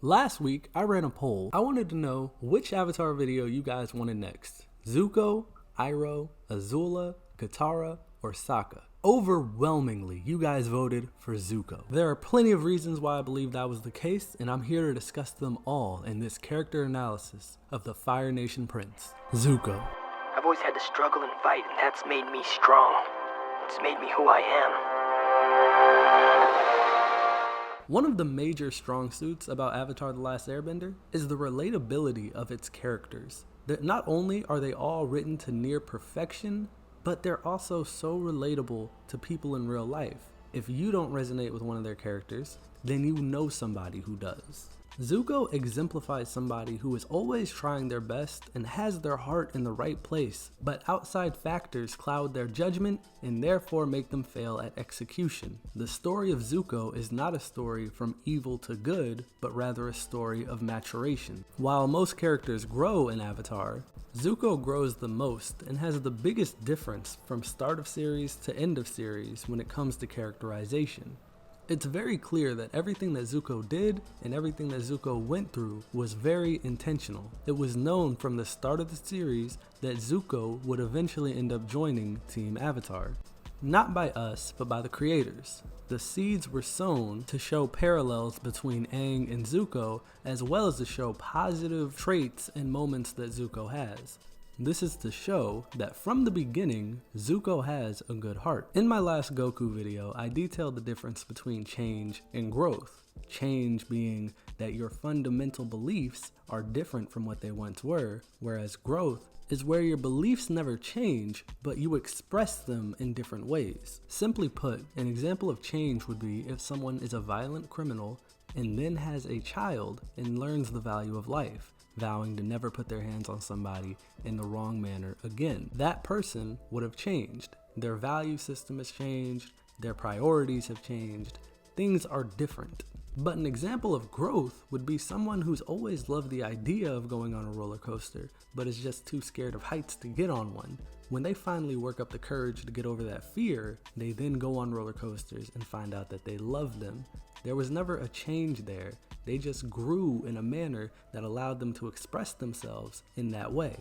Last week, I ran a poll. I wanted to know which Avatar video you guys wanted next. Zuko, Iroh, Azula, Katara, or Sokka. Overwhelmingly, you guys voted for Zuko. There are plenty of reasons why I believe that was the case, and I'm here to discuss them all in this character analysis of the Fire Nation Prince, Zuko. I've always had to struggle and fight, and that's made me strong. It's made me who I am. One of the major strong suits about Avatar The Last Airbender is the relatability of its characters. That not only are they all written to near perfection, but they're also so relatable to people in real life. If you don't resonate with one of their characters, then you know somebody who does. Zuko exemplifies somebody who is always trying their best and has their heart in the right place, but outside factors cloud their judgment and therefore make them fail at execution. The story of Zuko is not a story from evil to good, but rather a story of maturation. While most characters grow in Avatar, Zuko grows the most and has the biggest difference from start of series to end of series when it comes to characterization. It's very clear that everything that Zuko did and everything that Zuko went through was very intentional. It was known from the start of the series that Zuko would eventually end up joining Team Avatar. Not by us, but by the creators. The seeds were sown to show parallels between Aang and Zuko, as well as to show positive traits and moments that Zuko has. This is to show that from the beginning, Zuko has a good heart. In my last Goku video, I detailed the difference between change and growth. Change being that your fundamental beliefs are different from what they once were, whereas growth is where your beliefs never change, but you express them in different ways. Simply put, an example of change would be if someone is a violent criminal and then has a child and learns the value of life, vowing to never put their hands on somebody in the wrong manner again. That person would have changed. Their value system has changed, their priorities have changed, things are different. But an example of growth would be someone who's always loved the idea of going on a roller coaster, but is just too scared of heights to get on one. When they finally work up the courage to get over that fear, they then go on roller coasters and find out that they love them. There was never a change there. They just grew in a manner that allowed them to express themselves in that way.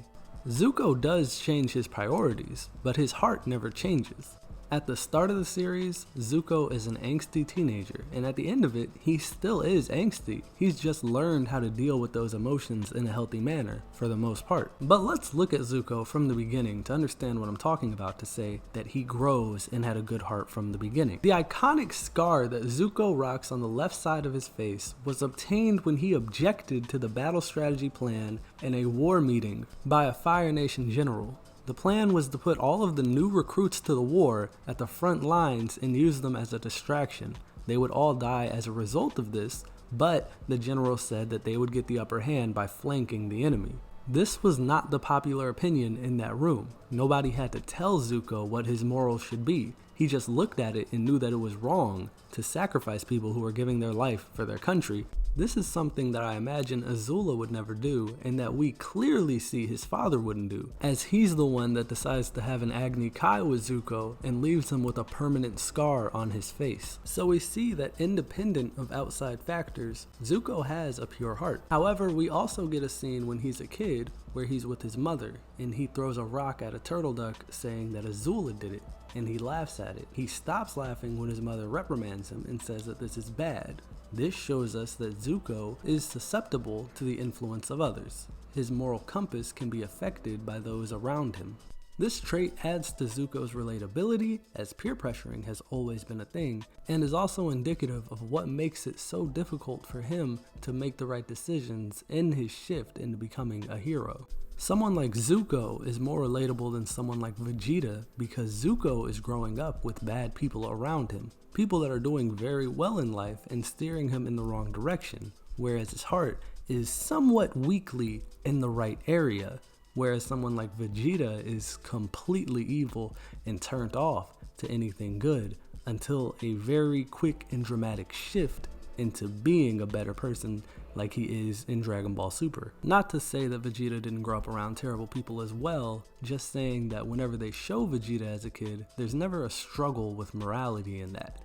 Zuko does change his priorities, but his heart never changes. At the start of the series, Zuko is an angsty teenager, and at the end of it, he still is angsty. He's just learned how to deal with those emotions in a healthy manner, for the most part. But let's look at Zuko from the beginning to understand what I'm talking about to say that he grows and had a good heart from the beginning. The iconic scar that Zuko rocks on the left side of his face was obtained when he objected to the battle strategy plan in a war meeting by a Fire Nation general. The plan was to put all of the new recruits to the war at the front lines and use them as a distraction. They would all die as a result of this, but the general said that they would get the upper hand by flanking the enemy. This was not the popular opinion in that room. Nobody had to tell Zuko what his morals should be. He just looked at it and knew that it was wrong to sacrifice people who were giving their life for their country. This is something that I imagine Azula would never do, and that we clearly see his father wouldn't do, as he's the one that decides to have an Agni Kai with Zuko and leaves him with a permanent scar on his face. So we see that independent of outside factors, Zuko has a pure heart. However, we also get a scene when he's a kid where he's with his mother, and he throws a rock at a turtle duck saying that Azula did it, and he laughs at it. He stops laughing when his mother reprimands him and says that this is bad. This shows us that Zuko is susceptible to the influence of others. His moral compass can be affected by those around him. This trait adds to Zuko's relatability, as peer pressuring has always been a thing, and is also indicative of what makes it so difficult for him to make the right decisions in his shift into becoming a hero. Someone like Zuko is more relatable than someone like Vegeta because Zuko is growing up with bad people around him, people that are doing very well in life and steering him in the wrong direction, whereas his heart is somewhat weakly in the right area, whereas someone like Vegeta is completely evil and turned off to anything good until a very quick and dramatic shift into being a better person like he is in Dragon Ball Super. Not to say that Vegeta didn't grow up around terrible people as well, just saying that whenever they show Vegeta as a kid, there's never a struggle with morality in that.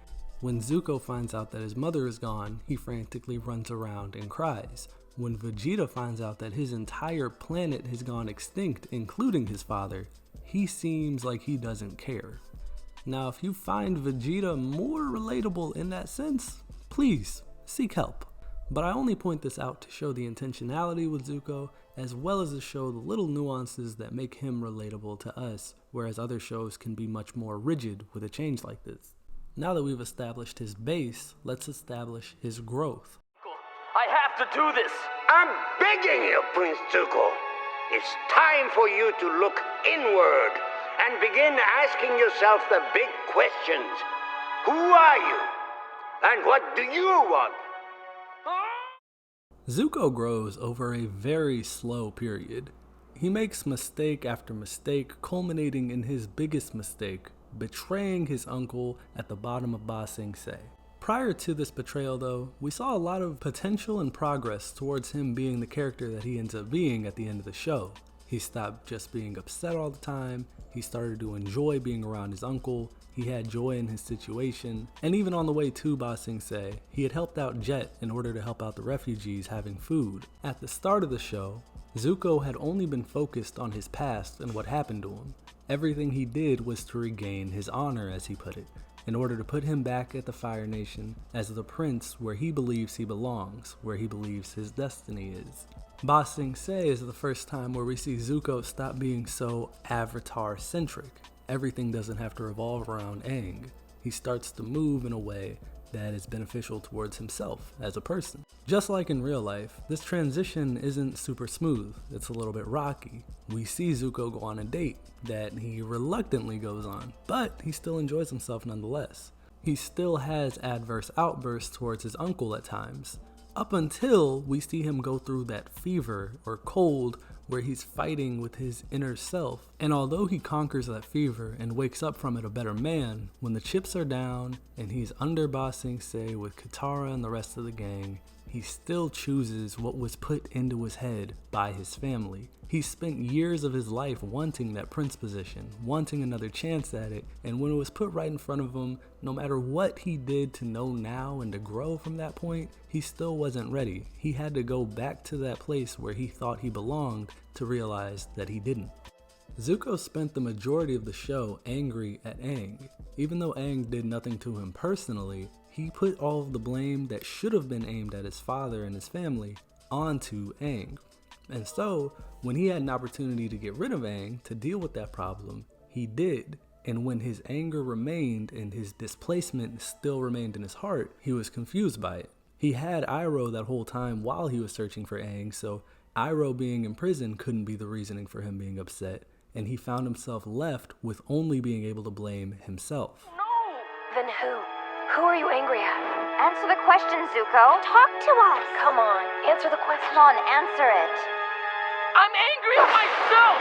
When Zuko finds out that his mother is gone, he frantically runs around and cries. When Vegeta finds out that his entire planet has gone extinct, including his father, he seems like he doesn't care. Now, if you find Vegeta more relatable in that sense, please seek help. But I only point this out to show the intentionality with Zuko, as well as to show the little nuances that make him relatable to us, whereas other shows can be much more rigid with a change like this. Now that we've established his base, let's establish his growth. I have to do this! I'm begging you, Prince Zuko. It's time for you to look inward and begin asking yourself the big questions. Who are you? And what do you want? Zuko grows over a very slow period. He makes mistake after mistake, culminating in his biggest mistake, betraying his uncle at the bottom of Ba Sing Se. Prior to this betrayal though, we saw a lot of potential and progress towards him being the character that he ends up being at the end of the show. He stopped just being upset all the time, he started to enjoy being around his uncle, he had joy in his situation, and even on the way to Ba Sing Se, he had helped out Jet in order to help out the refugees having food. At the start of the show, Zuko had only been focused on his past and what happened to him. Everything he did was to regain his honor, as he put it, in order to put him back at the Fire Nation as the prince where he believes he belongs, where he believes his destiny is. Ba Sing Se is the first time where we see Zuko stop being so Avatar-centric. Everything doesn't have to revolve around Aang. He starts to move in a way that is beneficial towards himself as a person. Just like in real life, this transition isn't super smooth, it's a little bit rocky. We see Zuko go on a date that he reluctantly goes on, but he still enjoys himself nonetheless. He still has adverse outbursts towards his uncle at times, up until we see him go through that fever or cold where he's fighting with his inner self. And although he conquers that fever and wakes up from it a better man, when the chips are down and he's under Ba Sing Se with Katara and the rest of the gang, he still chooses what was put into his head by his family. He spent years of his life wanting that prince position, wanting another chance at it, and when it was put right in front of him, no matter what he did to know now and to grow from that point, he still wasn't ready. He had to go back to that place where he thought he belonged to realize that he didn't. Zuko spent the majority of the show angry at Aang. Even though Aang did nothing to him personally, he put all of the blame that should have been aimed at his father and his family onto Aang. And so, when he had an opportunity to get rid of Aang to deal with that problem, he did. And when his anger remained and his displacement still remained in his heart, he was confused by it. He had Iroh that whole time while he was searching for Aang, so Iroh being in prison couldn't be the reasoning for him being upset, and he found himself left with only being able to blame himself. No! Then who? Who are you angry at? Answer the question, Zuko. Talk to us. Come on, answer the question. Come on, answer it. I'm angry at myself!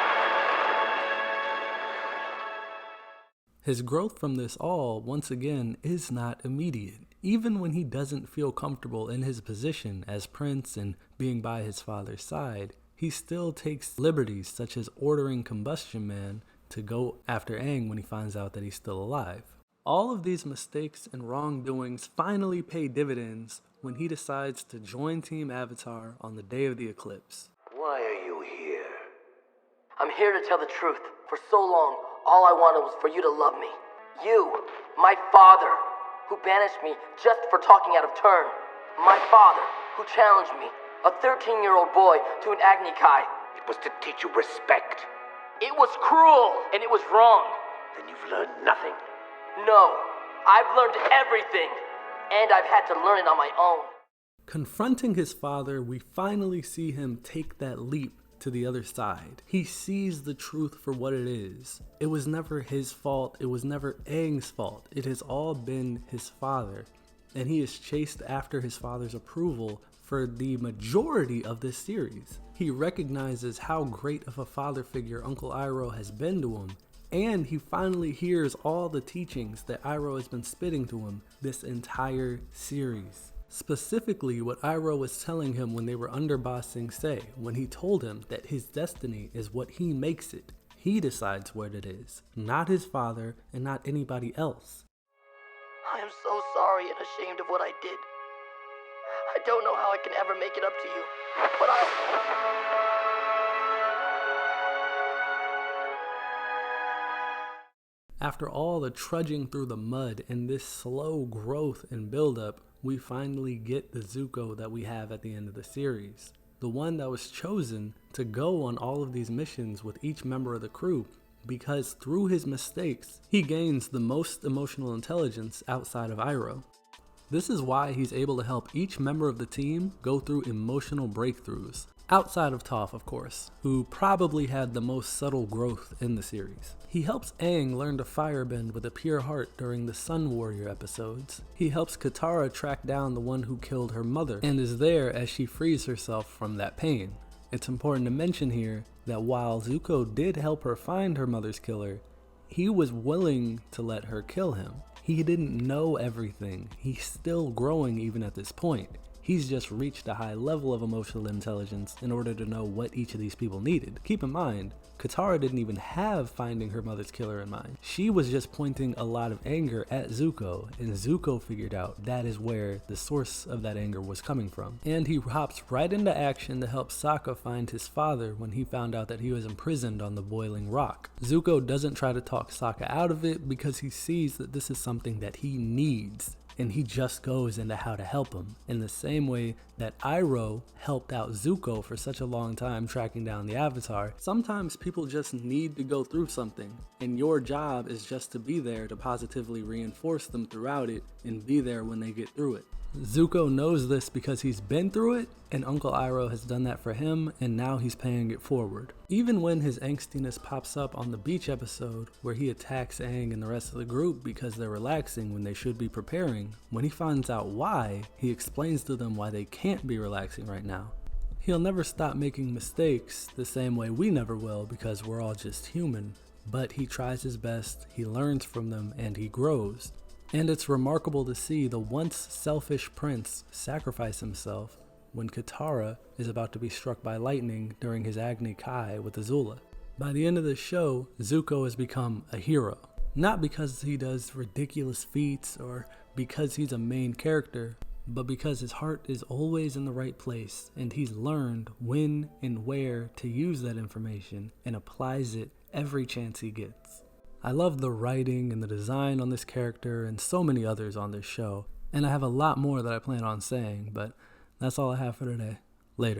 His growth from this all, once again, is not immediate. Even when he doesn't feel comfortable in his position as prince and being by his father's side, he still takes liberties such as ordering Combustion Man to go after Aang when he finds out that he's still alive. All of these mistakes and wrongdoings finally pay dividends when he decides to join Team Avatar on the day of the eclipse. Why are you here? I'm here to tell the truth. For so long, all I wanted was for you to love me. You, my father, who banished me just for talking out of turn. My father, who challenged me, a 13-year-old boy, to an Agni Kai. It was to teach you respect. It was cruel, and it was wrong. Then you've learned nothing. No, I've learned everything, and I've had to learn it on my own. Confronting his father, we finally see him take that leap to the other side. He sees the truth for what it is. It was never his fault. It was never Aang's fault. It has all been his father. And he is chased after his father's approval for the majority of this series. He recognizes how great of a father figure Uncle Iroh has been to him, and he finally hears all the teachings that Iroh has been spitting to him this entire series. Specifically, what Iroh was telling him when they were under Ba Sing Se, when he told him that his destiny is what he makes it. He decides what it is, not his father and not anybody else. I am so sorry and ashamed of what I did. I don't know how I can ever make it up to you, but After all the trudging through the mud and this slow growth and buildup, we finally get the Zuko that we have at the end of the series. The one that was chosen to go on all of these missions with each member of the crew, because through his mistakes, he gains the most emotional intelligence outside of Iroh. This is why he's able to help each member of the team go through emotional breakthroughs. Outside of Toph, of course, who probably had the most subtle growth in the series. He helps Aang learn to firebend with a pure heart during the Sun Warrior episodes. He helps Katara track down the one who killed her mother, and is there as she frees herself from that pain. It's important to mention here that while Zuko did help her find her mother's killer, he was willing to let her kill him. He didn't know everything. He's still growing even at this point. He's just reached a high level of emotional intelligence in order to know what each of these people needed. Keep in mind, Katara didn't even have finding her mother's killer in mind. She was just pointing a lot of anger at Zuko, and Zuko figured out that is where the source of that anger was coming from. And he hops right into action to help Sokka find his father when he found out that he was imprisoned on the boiling rock. Zuko doesn't try to talk Sokka out of it because he sees that this is something that he needs. And he just goes into how to help him, in the same way that Iroh helped out Zuko for such a long time tracking down the Avatar. Sometimes people just need to go through something, and your job is just to be there to positively reinforce them throughout it and be there when they get through it. Zuko knows this because he's been through it, and Uncle Iroh has done that for him, and now he's paying it forward. Even when his angstiness pops up on the beach episode, where he attacks Aang and the rest of the group because they're relaxing when they should be preparing, when he finds out why, he explains to them why they can't be relaxing right now. He'll never stop making mistakes the same way we never will because we're all just human, but he tries his best, he learns from them, and he grows. And it's remarkable to see the once selfish prince sacrifice himself when Katara is about to be struck by lightning during his Agni Kai with Azula. By the end of the show, Zuko has become a hero. Not because he does ridiculous feats or because he's a main character, but because his heart is always in the right place and he's learned when and where to use that information and applies it every chance he gets. I love the writing and the design on this character and so many others on this show, and I have a lot more that I plan on saying, but that's all I have for today. Later.